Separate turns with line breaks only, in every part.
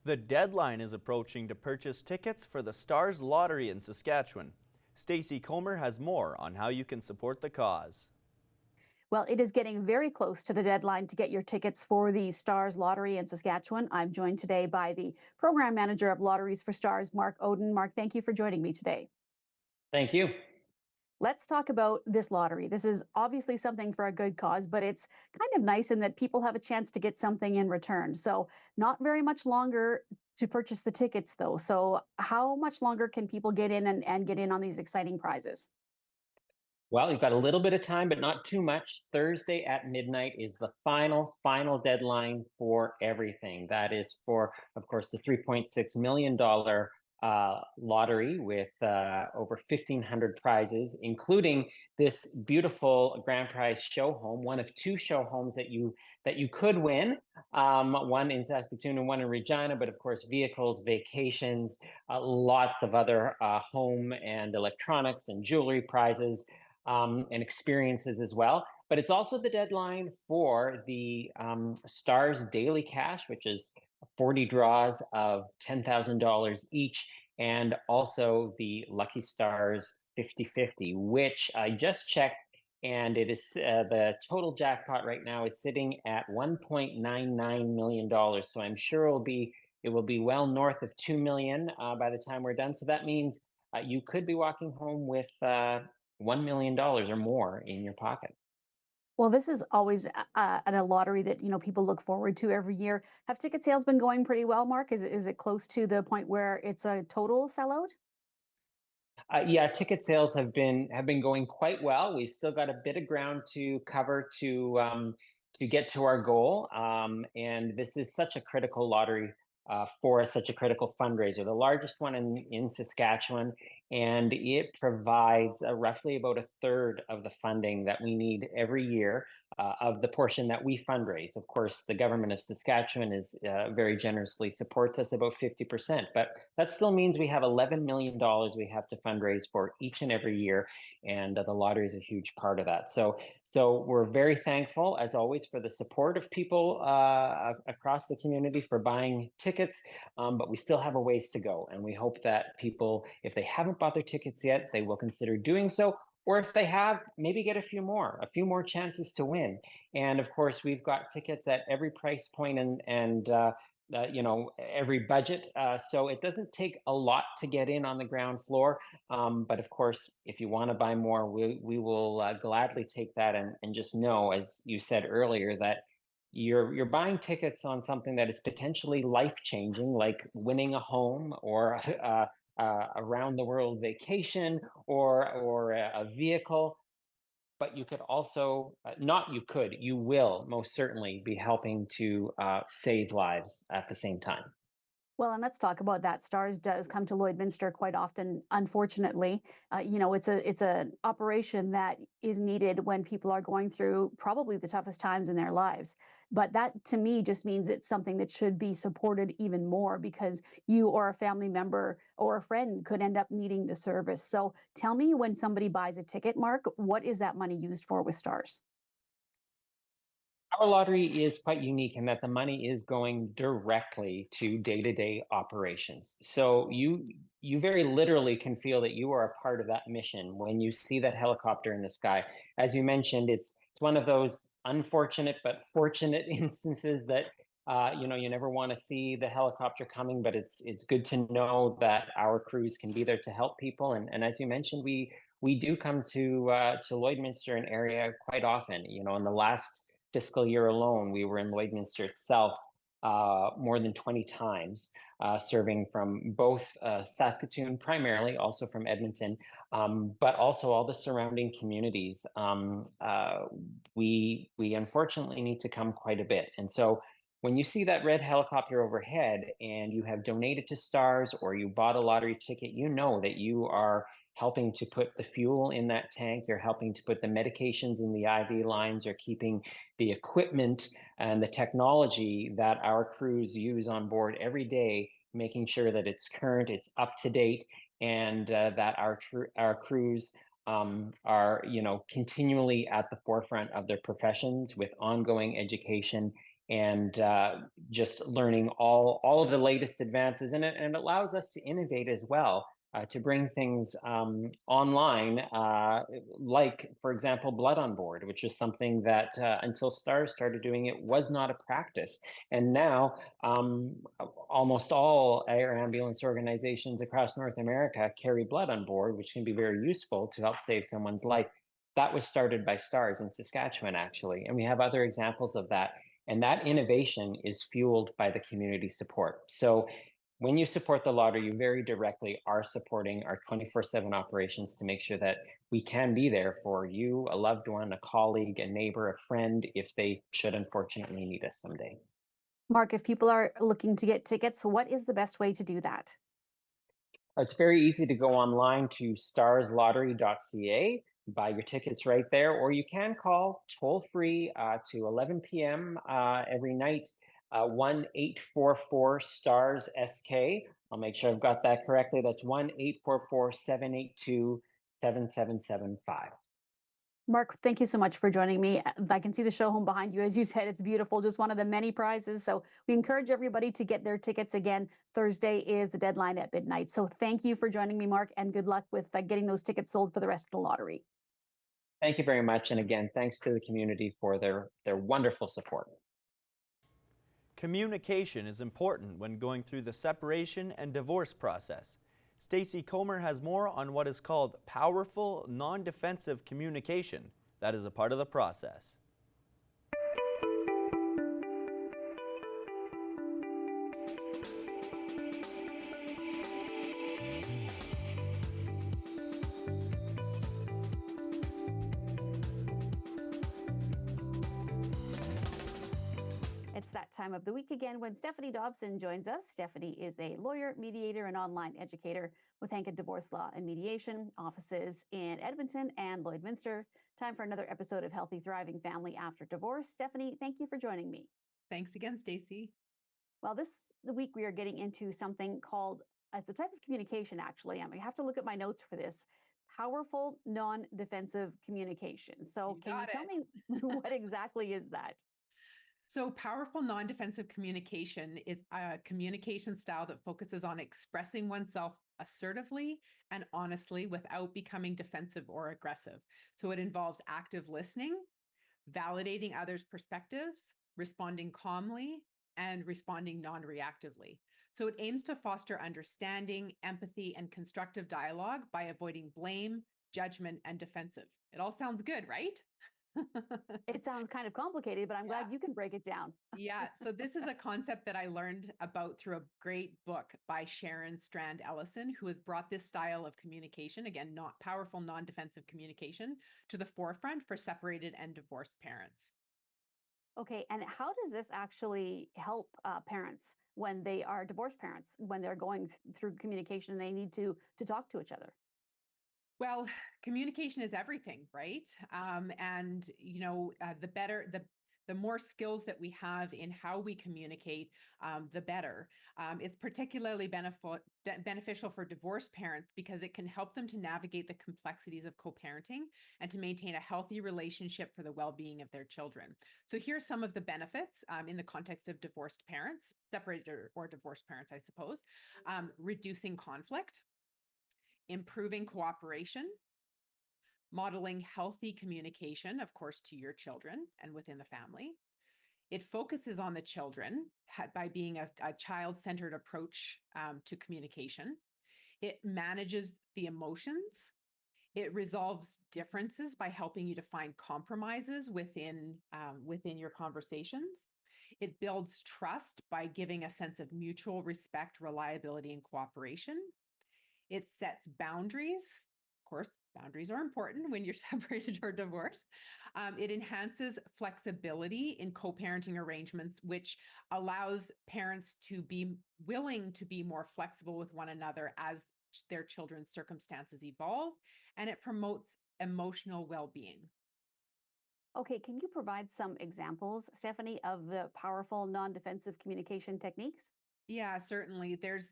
The deadline is approaching to purchase tickets for the Stars Lottery in Saskatchewan. Stacey Comer has more on how you can support the cause.
Well, it is getting very close to the deadline to get your tickets for the Stars Lottery in Saskatchewan. I'm joined today by the program manager of Lotteries for Stars, Mark Oden. Mark, thank you for joining me today.
Thank you.
Let's talk about this lottery. This is obviously something for a good cause, but it's kind of nice in that people have a chance to get something in return. So, not very much longer to purchase the tickets, though. So, how much longer can people get in and get in on these exciting prizes?
Well, you've got a little bit of time, but not too much. Thursday at midnight is the final deadline for everything. That is for, of course, the $3.6 million lottery with over 1,500 prizes, including this beautiful grand prize show home, one of two show homes that you could win, one in Saskatoon and one in Regina. But of course, vehicles, vacations, lots of other home and electronics and jewelry prizes and experiences as well. But it's also the deadline for the Stars Daily Cash, which is 40 draws of $10,000 each, and also the Lucky Stars 50/50, which I just checked. And it is the total jackpot right now is sitting at $1.99 million. So I'm sure it will be well north of 2 million by the time we're done. So that means you could be walking home with $1 million or more in your pocket.
Well, this is always a lottery that people look forward to every year. Have ticket sales been going pretty well, Mark? Is it close to the point where it's a total sellout?
Yeah, ticket sales have been going quite well. We've still got a bit of ground to cover to get to our goal. And this is such a critical lottery for us, such a critical fundraiser, the largest one in Saskatchewan, and it provides roughly about a third of the funding that we need every year. Of the portion that we fundraise. Of course, the government of Saskatchewan is very generously supports us about 50%, but that still means we have $11 million we have to fundraise for each and every year, and the lottery is a huge part of that. So we're very thankful, as always, for the support of people across the community for buying tickets, but we still have a ways to go, and we hope that people, if they haven't bought their tickets yet, they will consider doing so. Or if they have, maybe get a few more chances to win. And of course, we've got tickets at every price point and every budget. So it doesn't take a lot to get in on the ground floor. But of course, if you want to buy more, we will gladly take that. And just know, as you said earlier, that you're buying tickets on something that is potentially life changing, like winning a home or around the world vacation or a vehicle. But you could also not you could you will most certainly be helping to save lives at the same time.
Well, and let's talk about that. Stars does come to Lloydminster quite often. Unfortunately, it's a operation that is needed when people are going through probably the toughest times in their lives. But that to me just means it's something that should be supported even more because you or a family member or a friend could end up needing the service. So tell me, when somebody buys a ticket, Mark, what is that money used for with Stars?
Our lottery is quite unique in that the money is going directly to day-to-day operations. So you very literally can feel that you are a part of that mission when you see that helicopter in the sky. As you mentioned, it's one of those unfortunate but fortunate instances that you never want to see the helicopter coming, but it's good to know that our crews can be there to help people. And as you mentioned, we do come to Lloydminster and area quite often. In the last fiscal year alone, we were in Lloydminster itself more than 20 times, serving from both Saskatoon primarily, also from Edmonton, but also all the surrounding communities. We unfortunately need to come quite a bit, and so when you see that red helicopter overhead and you have donated to Stars or you bought a lottery ticket, you know that you are helping to put the fuel in that tank. You're helping to put the medications in the IV lines, or keeping the equipment and the technology that our crews use on board every day, making sure that it's current, it's up to date, and that our crews are continually at the forefront of their professions with ongoing education and just learning all of the latest advances, and it allows us to innovate as well, to bring things online, like, for example, blood on board, which is something that until STARS started doing it was not a practice. And now almost all air ambulance organizations across North America carry blood on board, which can be very useful to help save someone's life. That was started by STARS in Saskatchewan, actually. And we have other examples of that. And that innovation is fueled by the community support. So when you support the lottery, you very directly are supporting our 24/7 operations to make sure that we can be there for you, a loved one, a colleague, a neighbor, a friend, if they should unfortunately need us someday.
Mark, if people are looking to get tickets, what is the best way to do that?
It's very easy to go online to starslottery.ca, buy your tickets right there, or you can call toll free to 11 p.m. Every night, 1-844 STARS SK. I'll make sure I've got that correctly. That's 1-844-782-7775.
Mark, thank you so much for joining me. I can see the show home behind you. As you said, it's beautiful, just one of the many prizes. So we encourage everybody to get their tickets. Again, Thursday is the deadline at midnight. So thank you for joining me, Mark, and good luck with getting those tickets sold for the rest of the lottery.
Thank you very much. And again, thanks to the community for their wonderful support.
Communication is important when going through the separation and divorce process. Stacey Comer has more on what is called powerful, non-defensive communication that is a part of the process.
It's that time of the week again when Stephanie Dobson joins us. Stephanie is a lawyer, mediator, and online educator with Hankett Divorce Law and Mediation offices in Edmonton and Lloydminster. Time for another episode of Healthy Thriving Family After Divorce. Stephanie, thank you for joining me.
Thanks again, Stacey.
Well, this week we are getting into something called, it's a type of communication actually. I have to look at my notes for this. Powerful non-defensive communication. So can you tell me what exactly is that?
So, powerful non defensive communication is a communication style that focuses on expressing oneself assertively and honestly without becoming defensive or aggressive. So, it involves active listening, validating others' perspectives, responding calmly, and responding non reactively. So, it aims to foster understanding, empathy, and constructive dialogue by avoiding blame, judgment, and defensive. It all sounds good, right?
It sounds kind of complicated, but I'm glad you can break it down.
Yeah. So this is a concept that I learned about through a great book by Sharon Strand Ellison, who has brought this style of communication, again, not powerful, non-defensive communication, to the forefront for separated and divorced parents.
Okay, and how does this actually help parents when they are divorced parents, when they're going through communication and they need to talk to each other?
Well, communication is everything, right? And the more skills that we have in how we communicate, the better. It's particularly beneficial for divorced parents because it can help them to navigate the complexities of co-parenting and to maintain a healthy relationship for the well-being of their children. So here's some of the benefits in the context of divorced parents, separated or divorced parents, I suppose. Reducing conflict, improving cooperation, modeling healthy communication, of course, to your children and within the family. It focuses on the children by being a child-centered approach to communication. It manages the emotions. It resolves differences by helping you to find compromises within your conversations. It builds trust by giving a sense of mutual respect, reliability, and cooperation. It sets boundaries. Of course, boundaries are important when you're separated or divorced. It enhances flexibility in co-parenting arrangements, which allows parents to be willing to be more flexible with one another as their children's circumstances evolve. And it promotes emotional well-being.
Okay, can you provide some examples, Stephanie, of the powerful non-defensive communication techniques?
Yeah, certainly. There's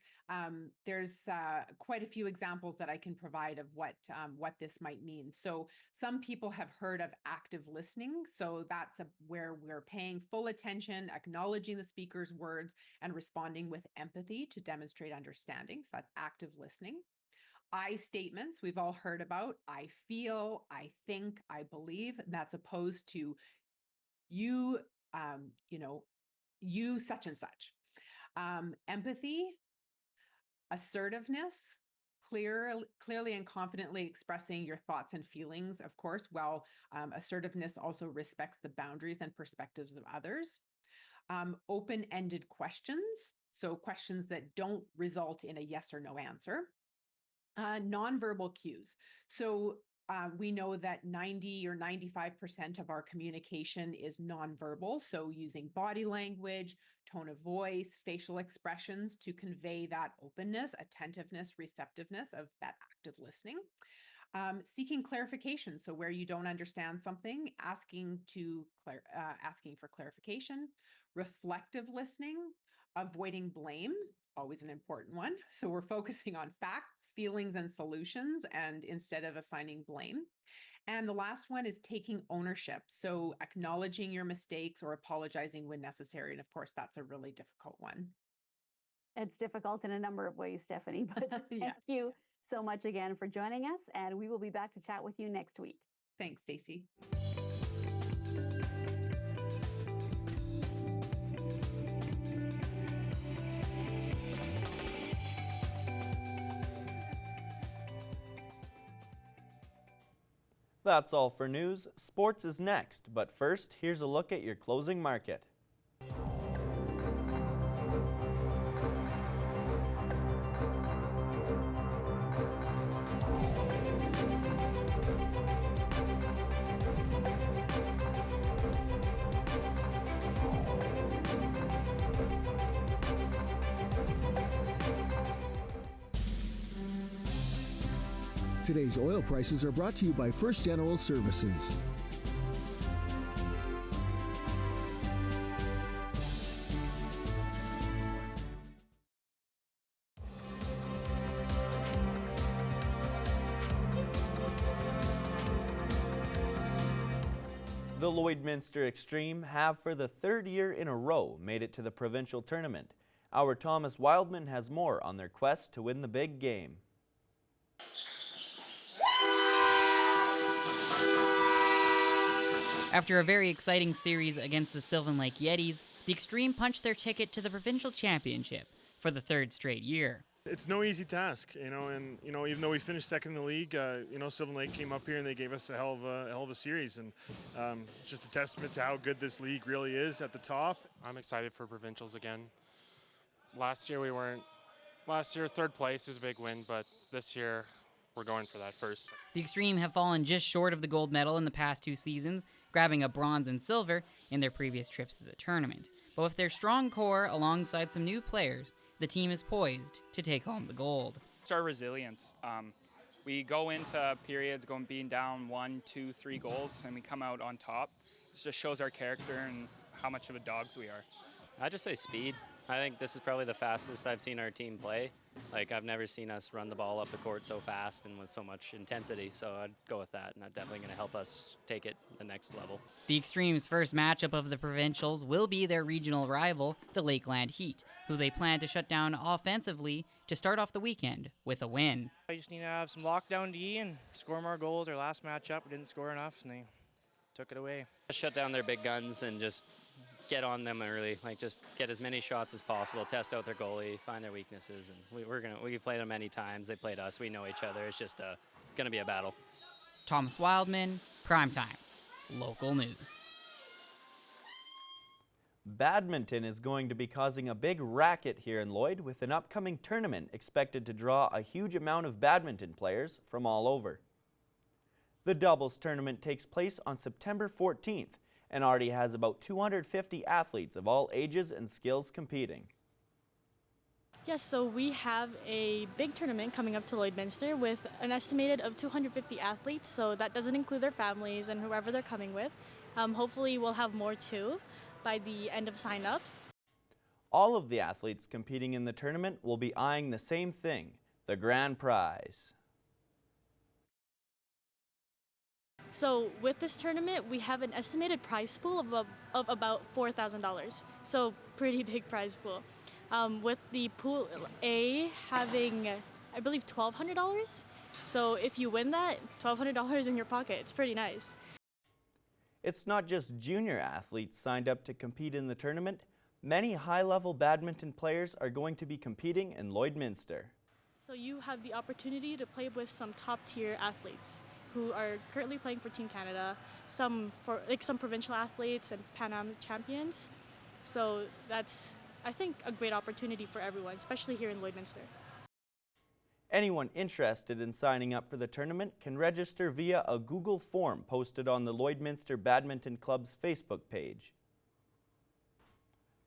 quite a few examples that I can provide of what this might mean. So some people have heard of active listening. So that's where we're paying full attention, acknowledging the speaker's words, and responding with empathy to demonstrate understanding. So that's active listening. I statements we've all heard about. I feel, I think, I believe. That's opposed to you, you know, you such and such. Empathy, assertiveness, clearly and confidently expressing your thoughts and feelings, of course, while assertiveness also respects the boundaries and perspectives of others. Open-ended questions, so questions that don't result in a yes or no answer. Nonverbal cues. So we know that 90 or 95% of our communication is nonverbal. So using body language, tone of voice, facial expressions to convey that openness, attentiveness, receptiveness of that active listening. Seeking clarification. So where you don't understand something, asking for clarification. Reflective listening, avoiding blame, always an important one. So we're focusing on facts, feelings, and solutions, and instead of assigning blame. And the last one is taking ownership. So acknowledging your mistakes or apologizing when necessary. And of course, that's a really difficult one.
It's difficult in a number of ways, Stephanie, but
Yeah.
thank you so much again for joining us, and we will be back to chat with you next week.
Thanks, Stacey.
That's all for news. Sports is next, but first, here's a look at your closing market.
Today's oil prices are brought to you by First General Services.
The Lloydminster Extreme have, for the third year in a row, made it to the provincial tournament. Our Thomas Wildman has more on their quest to win the big game.
After a very exciting series against the Sylvan Lake Yetis, the Extreme punched their ticket to the provincial championship for the third straight year.
It's no easy task, and even though we finished second in the league, Sylvan Lake came up here and they gave us a hell of a series, and it's just a testament to how good this league really is at the top.
I'm excited for provincials again. Last year we weren't. Last year third place is a big win, but this year we're going for that first.
The Extreme have fallen just short of the gold medal in the past 2 seasons, grabbing a bronze and silver in their previous trips to the tournament. But with their strong core alongside some new players, the team is poised to take home the gold.
It's our resilience. We go into periods being down 1, 2, 3 goals, and we come out on top. It just shows our character and how much of a dogs we are.
I'd just say speed. I think this is probably the fastest I've seen our team play. I've never seen us run the ball up the court so fast and with so much intensity, so I'd go with that, and that's definitely going to help us take it to the next level.
The Extreme's first matchup of the provincials will be their regional rival, the Lakeland Heat, who they plan to shut down offensively to start off the weekend with a win.
I just need to have some lockdown D and score more goals. Our last matchup, we didn't score enough, and they took it away.
Shut down their big guns and just get on them early, just get as many shots as possible, test out their goalie, find their weaknesses, and we've played them many times. They played us. We know each other. It's just going to be a battle.
Thomas Wildman, Primetime, local news.
Badminton is going to be causing a big racket here in Lloyd, with an upcoming tournament expected to draw a huge amount of badminton players from all over. The doubles tournament takes place on September 14th and already has about 250 athletes of all ages and skills competing.
Yes, so we have a big tournament coming up to Lloydminster with an estimated of 250 athletes, so that doesn't include their families and whoever they're coming with. Hopefully we'll have more too by the end of sign-ups.
All of the athletes competing in the tournament will be eyeing the same thing, the grand prize.
So with this tournament, we have an estimated prize pool of about $4,000. So pretty big prize pool. With the pool A having, I believe, $1,200. So if you win that, $1,200 in your pocket. It's pretty nice.
It's not just junior athletes signed up to compete in the tournament. Many high-level badminton players are going to be competing in Lloydminster.
So you have the opportunity to play with some top-tier athletes who are currently playing for Team Canada, some provincial athletes and Pan Am champions. So that's, I think, a great opportunity for everyone, especially here in Lloydminster.
Anyone interested in signing up for the tournament can register via a Google form posted on the Lloydminster Badminton Club's Facebook page.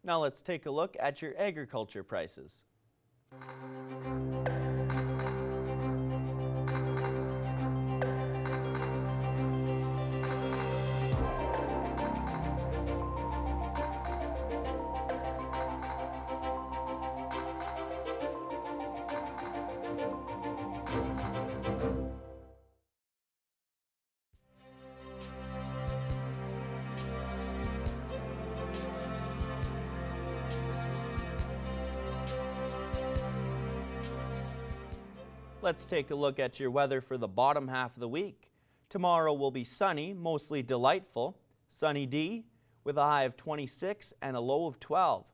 Now let's take a look at your agriculture prices. Let's take a look at your weather for the bottom half of the week. Tomorrow will be sunny, mostly delightful. Sunny D with a high of 26 and a low of 12.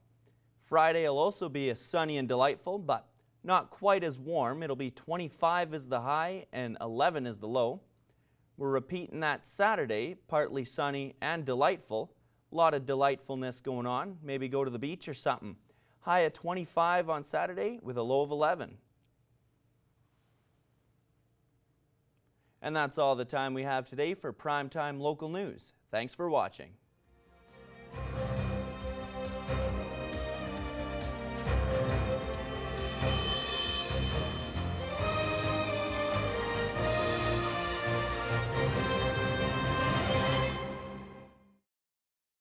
Friday will also be sunny and delightful, but not quite as warm. It'll be 25 is the high and 11 is the low. We're repeating that Saturday, partly sunny and delightful. A lot of delightfulness going on. Maybe go to the beach or something. High of 25 on Saturday with a low of 11. And that's all the time we have today for Primetime Local News. Thanks for watching.